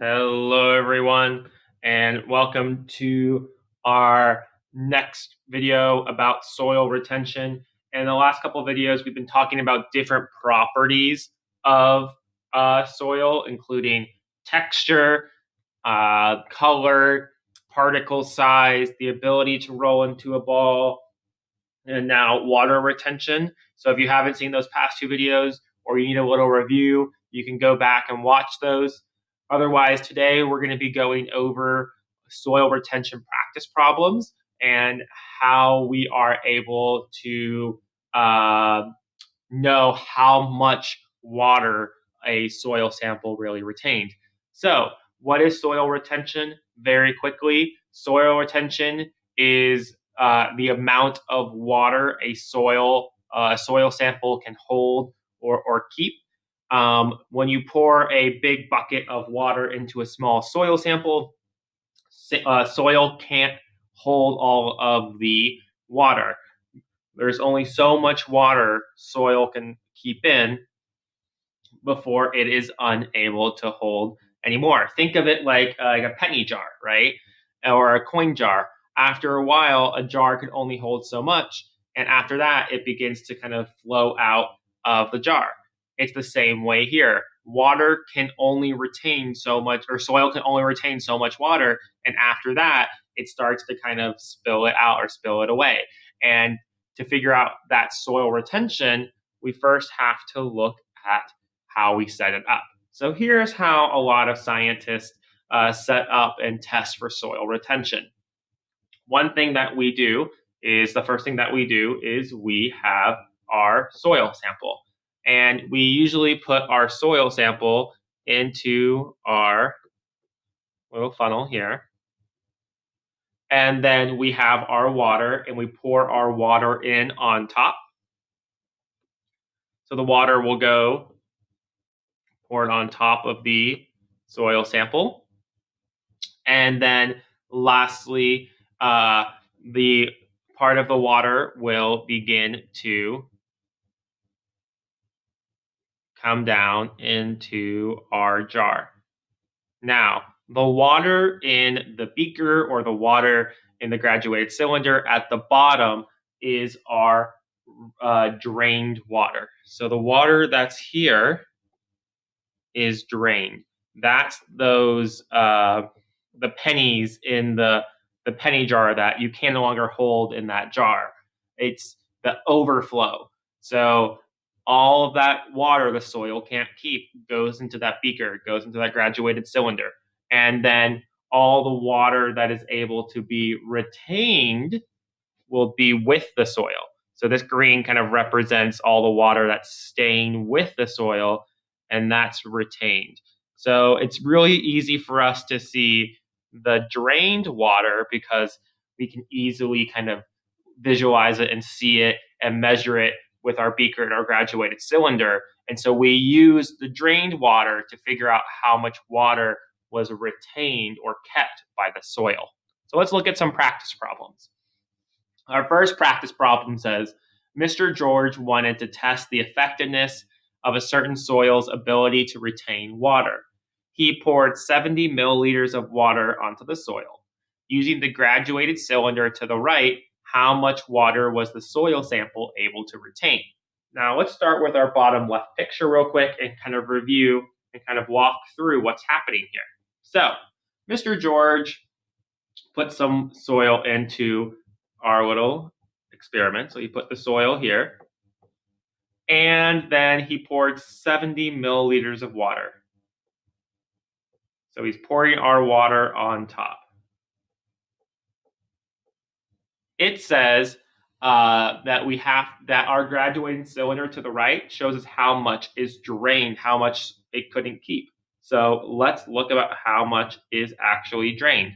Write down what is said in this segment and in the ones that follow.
Hello, everyone, and welcome to our next video about soil retention. In the last couple of videos, we've been talking about different properties of soil, including texture, color, particle size, the ability to roll into a ball, and now water retention. So if you haven't seen those past two videos or you need a little review, you can go back and watch those. Otherwise, today we're going to be going over soil retention practice problems and how we are able to know how much water a soil sample really retained. So, what is soil retention? Very quickly, soil retention is the amount of water a soil sample can hold or keep. When you pour a big bucket of water into a small soil sample, soil can't hold all of the water. There's only so much water soil can keep in before it is unable to hold anymore. Think of it like a penny jar, right? Or a coin jar. After a while, a jar can only hold so much, and after that, it begins to kind of flow out of the jar. It's the same way here. Water can only retain so much, or soil can only retain so much water, and after that, it starts to kind of spill it out or spill it away. And to figure out that soil retention, we first have to look at how we set it up. So here's how a lot of scientists set up and test for soil retention. One thing that we do is the first thing that we do is we have our soil sample. And we usually put our soil sample into our little funnel here. And then we have our water and we pour our water in on top. So the water will go poured on top of the soil sample. And then lastly, the part of the water will begin to come down into our jar. Now, the water in the beaker or the water in the graduated cylinder at the bottom is our drained water. So the water that's here is drained. That's those the pennies in the penny jar that you can no longer hold in that jar. It's the overflow. So all of that water the soil can't keep goes into that beaker, goes into that graduated cylinder. And then all the water that is able to be retained will be with the soil. So this green kind of represents all the water that's staying with the soil and that's retained. So it's really easy for us to see the drained water because we can easily kind of visualize it and see it and measure it with our beaker and our graduated cylinder. And so we use the drained water to figure out how much water was retained or kept by the soil. So let's look at some practice problems. Our first practice problem says Mr. George wanted to test the effectiveness of a certain soil's ability to retain water. He poured 70 milliliters of water onto the soil. Using the graduated cylinder to the right, how much water was the soil sample able to retain? Now, let's start with our bottom left picture real quick and kind of review and kind of walk through what's happening here. So, Mr. George put some soil into our little experiment. So he put the soil here, and then he poured 70 milliliters of water. So he's pouring our water on top. It says that our graduated cylinder to the right shows us how much is drained, how much it couldn't keep. So let's look about how much is actually drained.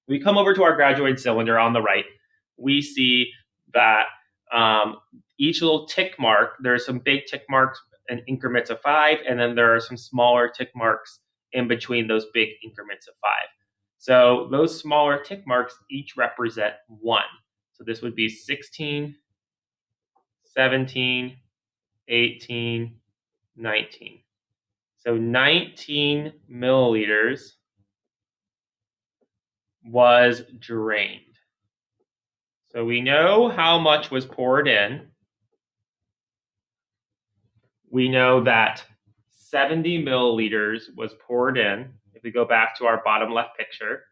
We come over to our graduated cylinder on the right. We see that each little tick mark, there are some big tick marks in increments of 5, and then there are some smaller tick marks in between those big increments of 5. So those smaller tick marks each represent 1. So this would be 16, 17, 18, 19. So 19 milliliters was drained. So we know how much was poured in. We know that 70 milliliters was poured in. If we go back to our bottom left picture,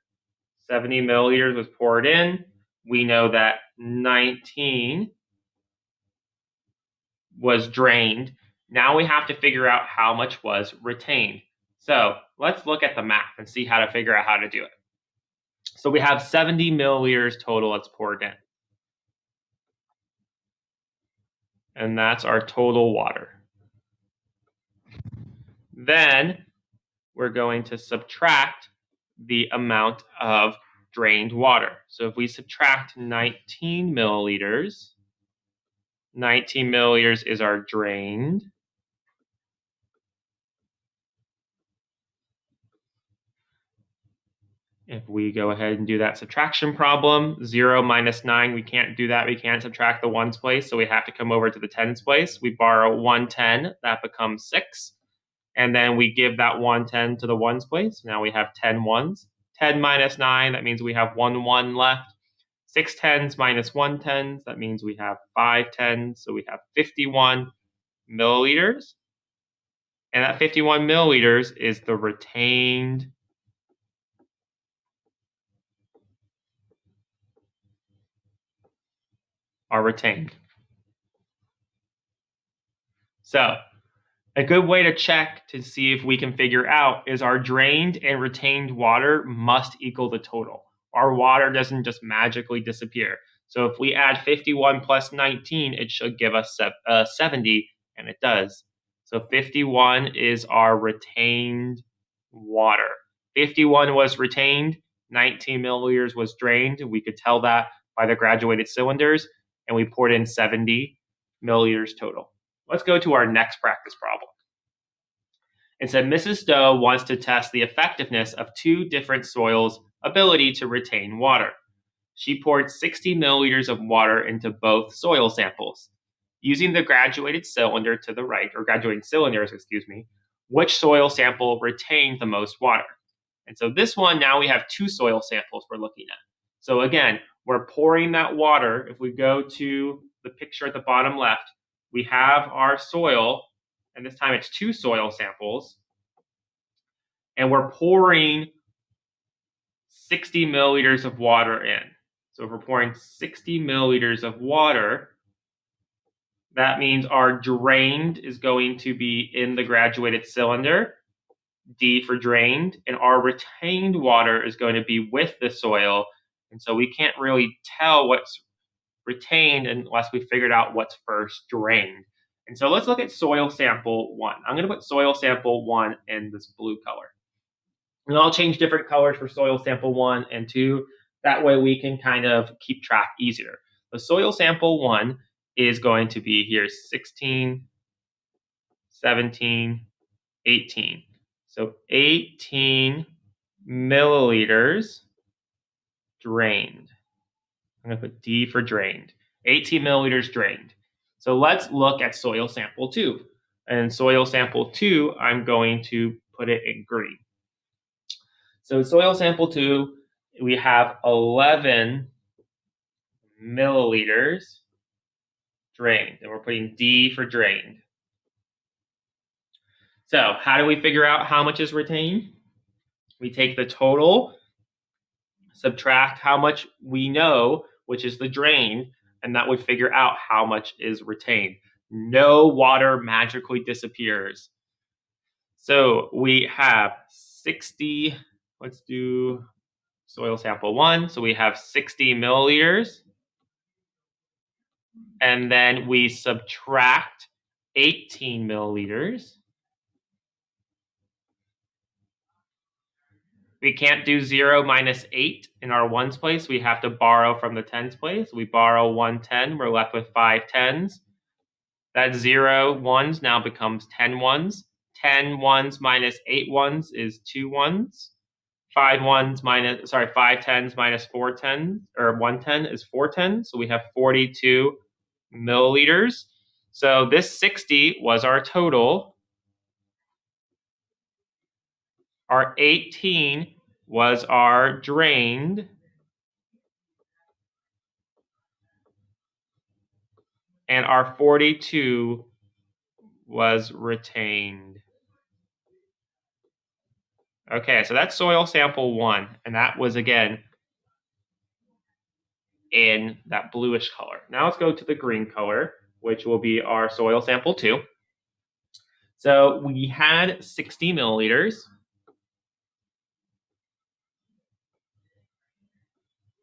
70 milliliters was poured in. We know that 19 was drained. Now we have to figure out how much was retained. So let's look at the math and see how to figure out how to do it. So we have 70 milliliters total that's poured in. And that's our total water. Then we're going to subtract the amount of drained water. So if we subtract 19 milliliters, 19 milliliters is our drained. If we go ahead and do that subtraction problem, 0 minus 9, we can't do that. We can't subtract the ones place, so we have to come over to the tens place. We borrow 110, that becomes 6. And then we give that 110 to the ones place. Now we have 10 ones. 10 minus 9, that means we have 1 1 left. 6 tens minus 1 tens, that means we have 5 tens, so we have 51 milliliters. And that 51 milliliters is the retained So a good way to check to see if we can figure out is our drained and retained water must equal the total. Our water doesn't just magically disappear. So if we add 51 plus 19, it should give us 70, and it does. So 51 is our retained water. 51 was retained, 19 milliliters was drained. We could tell that by the graduated cylinders, and we poured in 70 milliliters total. Let's go to our next practice problem. It said Mrs. Doe wants to test the effectiveness of 2 different soils' ability to retain water. She poured 60 milliliters of water into both soil samples. Using the graduated cylinder to the right, or graduating cylinders, which soil sample retained the most water? And so this one, now we have 2 soil samples we're looking at. So again, we're pouring that water. If we go to the picture at the bottom left, we have our soil, and this time it's 2 soil samples, and we're pouring 60 milliliters of water in. So if we're pouring 60 milliliters of water, that means our drained is going to be in the graduated cylinder, D for drained, and our retained water is going to be with the soil. And so we can't really tell what's retained unless we figured out what's first drained. And so let's look at soil sample 1. I'm going to put soil sample 1 in this blue color. And I'll change different colors for soil sample 1 and 2. That way we can kind of keep track easier. The soil sample 1 is going to be here 16, 17, 18. So 18 milliliters drained. I'm going to put D for drained. 18 milliliters drained. So let's look at soil sample 2. And soil sample 2, I'm going to put it in green. So soil sample 2, we have 11 milliliters drained. And we're putting D for drained. So how do we figure out how much is retained? We take the total, subtract how much we know, which is the drained, and that would figure out how much is retained. No water magically disappears. So we have 60, let's do soil sample 1. So we have 60 milliliters. And then we subtract 18 milliliters. We can't do 0 minus 8 in our ones place. We have to borrow from the tens place. We borrow 110. We're left with 5 tens. That 0 ones now becomes 10 ones. 10 ones minus 8 ones is 2 ones. 5 tens minus 4 tens, or 110 is 4 tens. So we have 42 milliliters. So this 60 was our total. Our 18 was our drained. And our 42 was retained. Okay, so that's soil sample 1, and that was, again, in that bluish color. Now let's go to the green color, which will be our soil sample 2. So we had 60 milliliters.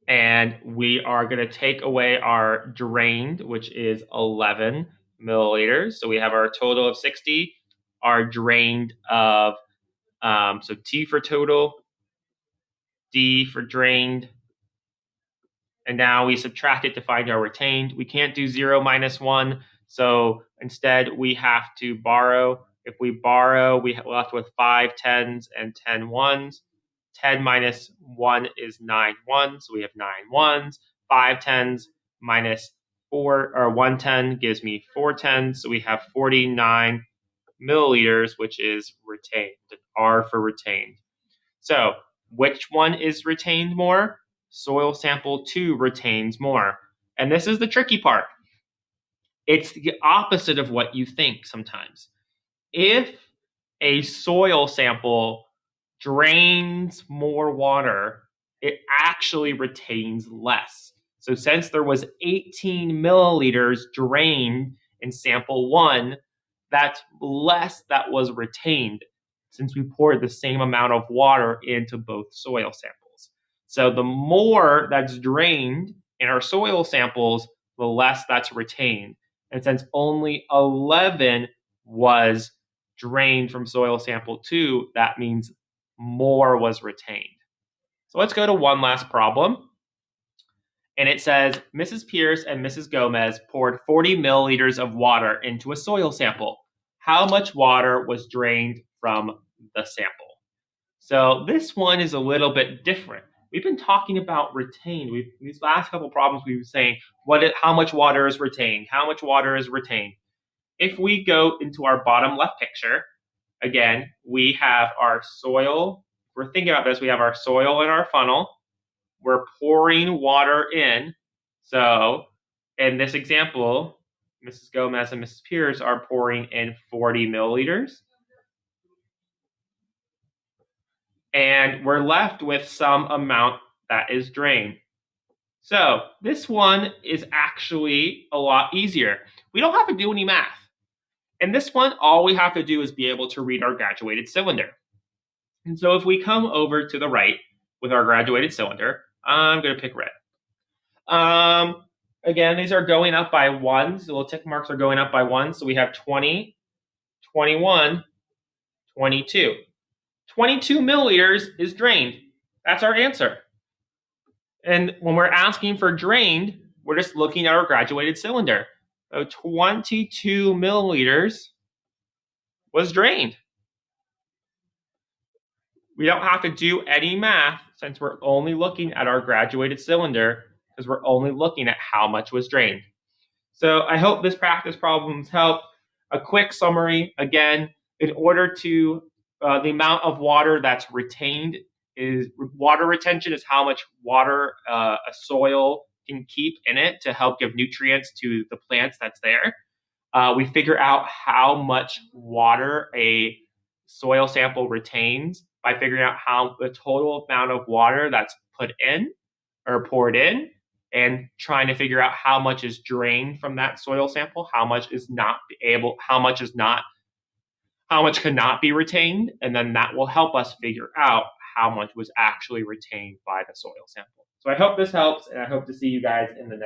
And we are going to take away our drained, which is 11 milliliters. So we have our total of 60, our drained of, so T for total, D for drained, and now we subtract it to find our retained. We can't do 0 minus 1, so instead we have to borrow. If we borrow, we are left with 5 10s and 10 ones. 10 minus 1 is 9 ones, so we have 9 ones. 5 10s minus 4, or 1 10 gives me 4 10s, so we have 49 milliliters, which is retained. R for retained. So which one is retained more? Soil sample 2 retains more. And this is the tricky part. It's the opposite of what you think sometimes. If a soil sample drains more water, it actually retains less. So since there was 18 milliliters drained in sample 1, that's less that was retained since we poured the same amount of water into both soil samples. So the more that's drained in our soil samples, the less that's retained. And since only 11 was drained from soil sample 2, that means more was retained. So let's go to one last problem. And it says, Mrs. Pierce and Mrs. Gomez poured 40 milliliters of water into a soil sample. How much water was drained from the sample? So this one is a little bit different. We've been talking about retained. These last couple problems we've been saying, how much water is retained? How much water is retained? If we go into our bottom left picture, again, we have our soil. We're thinking about this. We have our soil in our funnel. We're pouring water in. So in this example, Mrs. Gomez and Mrs. Pierce are pouring in 40 milliliters. And we're left with some amount that is drained. So this one is actually a lot easier. We don't have to do any math. In this one, all we have to do is be able to read our graduated cylinder. And so if we come over to the right with our graduated cylinder, I'm going to pick red. Again, these are going up by ones. The little tick marks are going up by one. So we have 20, 21, 22. 22 milliliters is drained. That's our answer. And when we're asking for drained, we're just looking at our graduated cylinder. So 22 milliliters was drained. We don't have to do any math since we're only looking at our graduated cylinder because we're only looking at how much was drained. So I hope this practice problems help. A quick summary, again, in order to, the amount of water that's retained is, water retention is how much water a soil can keep in it to help give nutrients to the plants that's there. We figure out how much water a soil sample retains by figuring out how the total amount of water that's put in or poured in, and trying to figure out how much is drained from that soil sample, how much cannot be retained, and then that will help us figure out how much was actually retained by the soil sample. So I hope this helps, and I hope to see you guys in the next